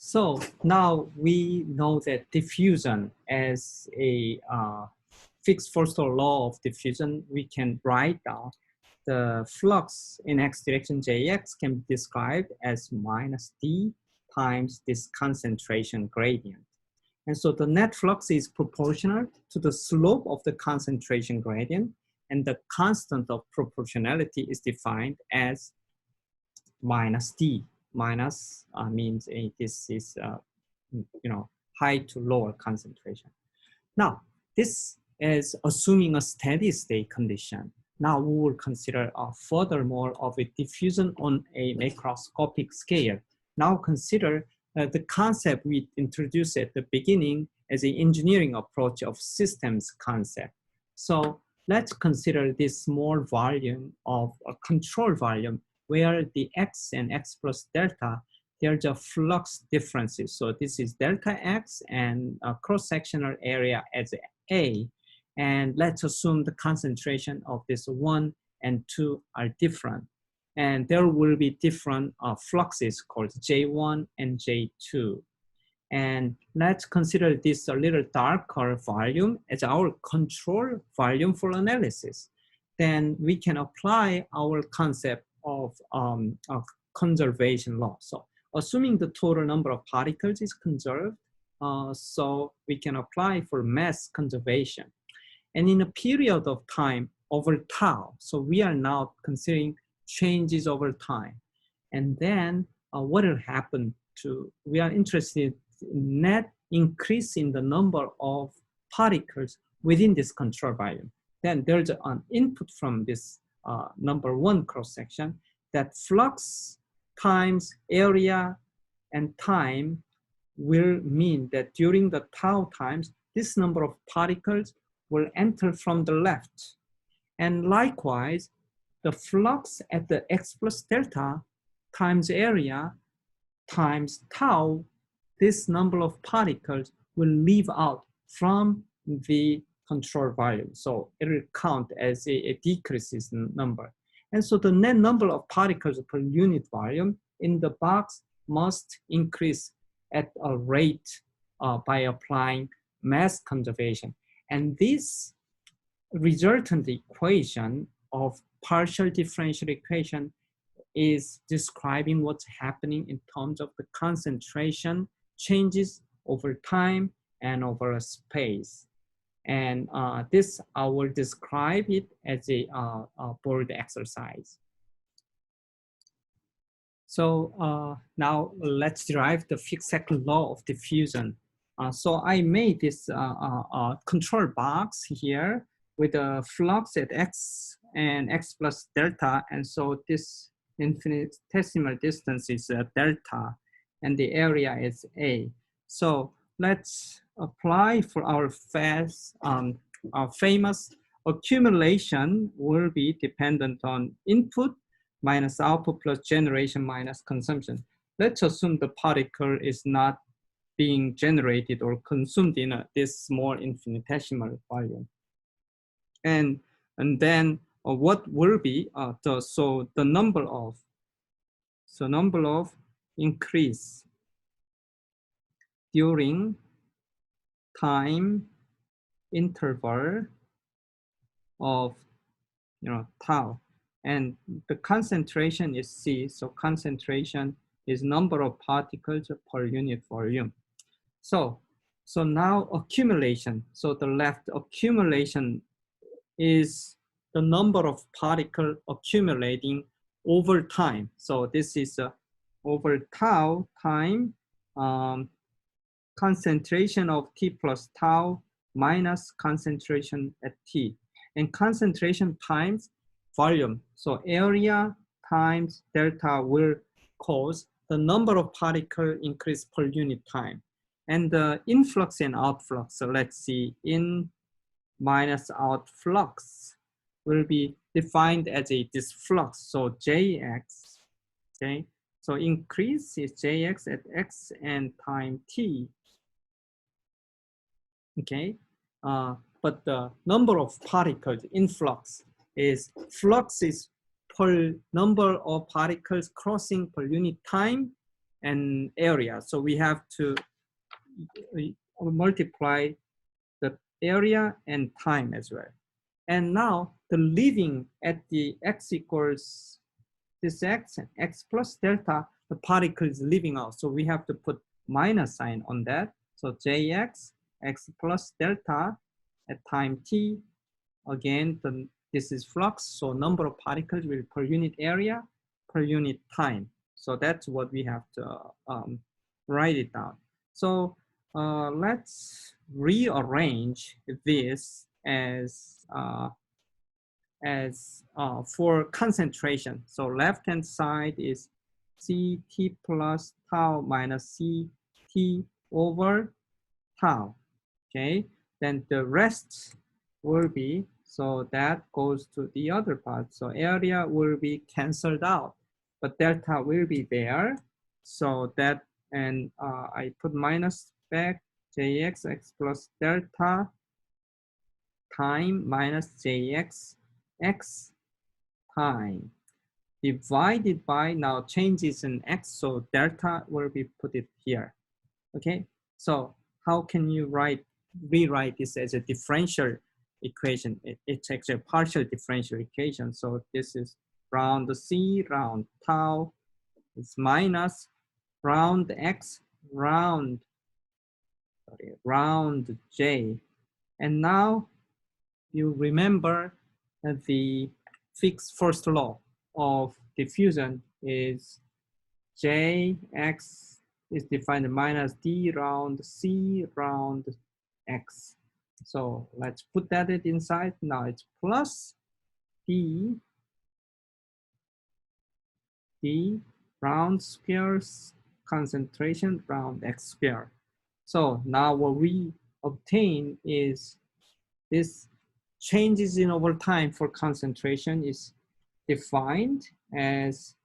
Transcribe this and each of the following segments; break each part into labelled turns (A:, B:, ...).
A: So now we know that diffusion as a fixed first law of diffusion, we can write down the flux in x direction Jx can be described as minus d times this concentration gradient. And so the net flux is proportional to the slope of the concentration gradient, and the constant of proportionality is defined as minus d. Minus means this is high to lower concentration. Now this is assuming a steady state condition. Now we will consider furthermore of a diffusion on a macroscopic scale. Now consider the concept we introduced at the beginning as an engineering approach of systems concept. So let's consider this small volume of a control volume where the x and x plus delta, there's a flux differences. So this is delta x and cross-sectional area as A. And let's assume the concentration of this 1 and 2 are different. And there will be different fluxes called J1 and J2. And let's consider this a little darker volume as our control volume for analysis. Then we can apply our concept of conservation law. So assuming the total number of particles is conserved, so we can apply for mass conservation. And in a period of time over tau, so we are now considering changes over time. And then what will happen to, we are interested in net increase in the number of particles within this control volume. Then there's an input from this number 1 cross-section that flux times area and time will mean that during the tau times, this number of particles will enter from the left. And likewise, the flux at the x plus delta times area times tau, this number of particles will leave out from the control volume. So it will count as a decreases number. And so the net number of particles per unit volume in the box must increase at a rate by applying mass conservation. And this resultant equation of partial differential equation is describing what's happening in terms of the concentration changes over time and over a space. And this, I will describe it as a board exercise. So now let's derive the Fick's second law of diffusion. So I made this control box here with a flux at x and x plus delta. And so this infinitesimal distance is delta and the area is A. So let's apply for our famous accumulation will be dependent on input minus output plus generation minus consumption. Let's assume the particle is not being generated or consumed in this small infinitesimal volume. And then what will be the number of increase during time interval of tau, and the concentration is C. So concentration is number of particles per unit volume. So now accumulation. So the left accumulation is the number of particles accumulating over time. So this is over tau time concentration of T plus tau minus concentration at T. And concentration times volume. So area times delta will cause the number of particles increase per unit time. And the influx and outflux, so let's see, in minus outflux will be defined as this flux. So Jx, okay? So increase is Jx at x and time t, okay? But the number of particles influx is flux is per number of particles crossing per unit time and area. So we have to multiply the area and time as well. And now the living at the x equals this x and x plus delta, the particle is leaving out. So we have to put minus sign on that. So Jx, x plus delta at time t. Again, this is flux. So number of particles will per unit area, per unit time. So that's what we have to write it down. So let's rearrange this as for concentration. So left-hand side is Ct plus tau minus Ct over tau, okay? Then the rest will be, so that goes to the other part. So area will be canceled out, but delta will be there. So that, and I put minus back, Jx x plus delta time minus Jx x time divided by, now changes in x, so delta will be put it here. Okay, so how can you rewrite this as a differential equation? It's actually a partial differential equation. So this is round c, round tau, it's minus round x, round j. And now you remember that the Fick's first law of diffusion is Jx is defined minus d round c round x. So let's put that inside. Now it's plus d round squares concentration round x square. So now what we obtain is this changes in over time for concentration is defined as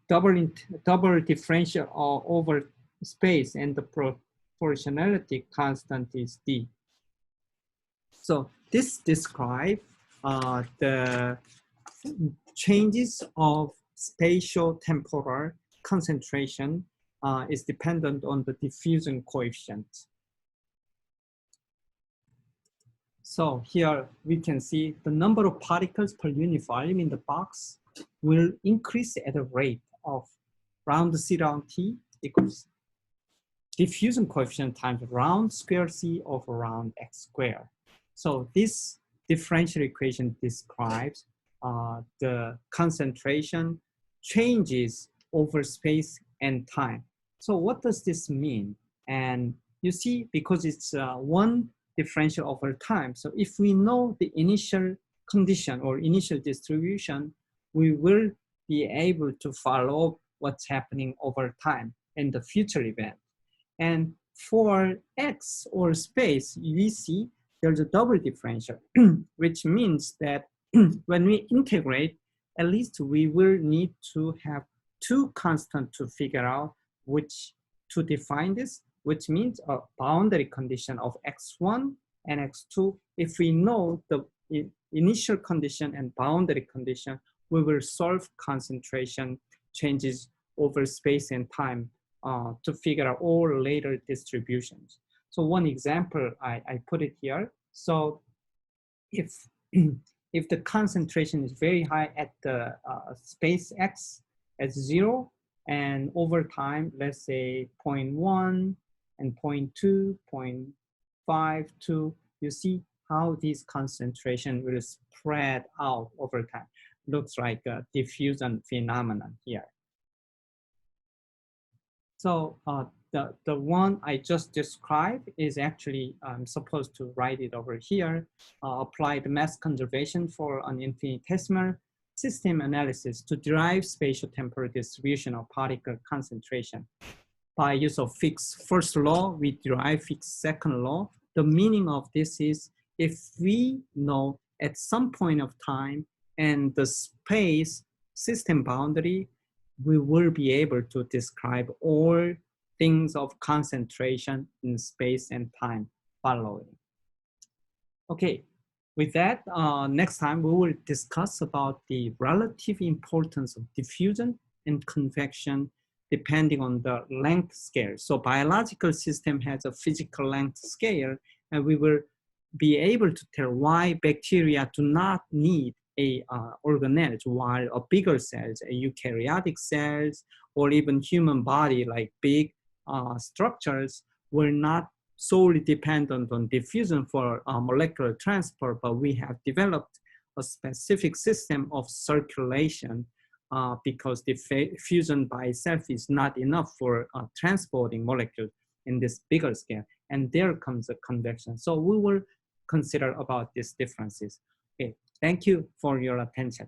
A: double differential over space, and the proportionality constant is d. So this describes the changes of spatial temporal concentration is dependent on the diffusion coefficient. So here we can see the number of particles per unit volume in the box will increase at a rate of round c round t equals diffusion coefficient times round square c over round x square. So this differential equation describes the concentration changes over space and time. So what does this mean? And you see, because it's one differential over time. So if we know the initial condition or initial distribution, we will be able to follow what's happening over time in the future event. And for x or space, we see there's a double differential, which means that when we integrate, at least we will need to have two constants to figure out which to define this, which means a boundary condition of x1 and x2. If we know the initial condition and boundary condition, we will solve concentration changes over space and time to figure out all later distributions. So one example, I put it here. So if the concentration is very high at the space x at 0, and over time, let's say 0.1 and 0.2, 0.52, you see how this concentration will spread out over time. Looks like a diffusion phenomenon here. So the one I just described is actually, I'm supposed to write it over here, applied mass conservation for an infinitesimal system analysis to derive spatial temporal distribution of particle concentration. By use of Fick's first law, we derive Fick's second law. The meaning of this is, if we know at some point of time and the space system boundary, we will be able to describe all things of concentration in space and time following. Okay, With that, next time we will discuss about the relative importance of diffusion and convection depending on the length scale. So biological system has a physical length scale, and we will be able to tell why bacteria do not need a organelle, while a bigger cells, a eukaryotic cells, or even human body like big structures will not solely dependent on diffusion for molecular transport, but we have developed a specific system of circulation because diffusion by itself is not enough for transporting molecules in this bigger scale. And there comes the convection. So we will consider about these differences. Okay, thank you for your attention.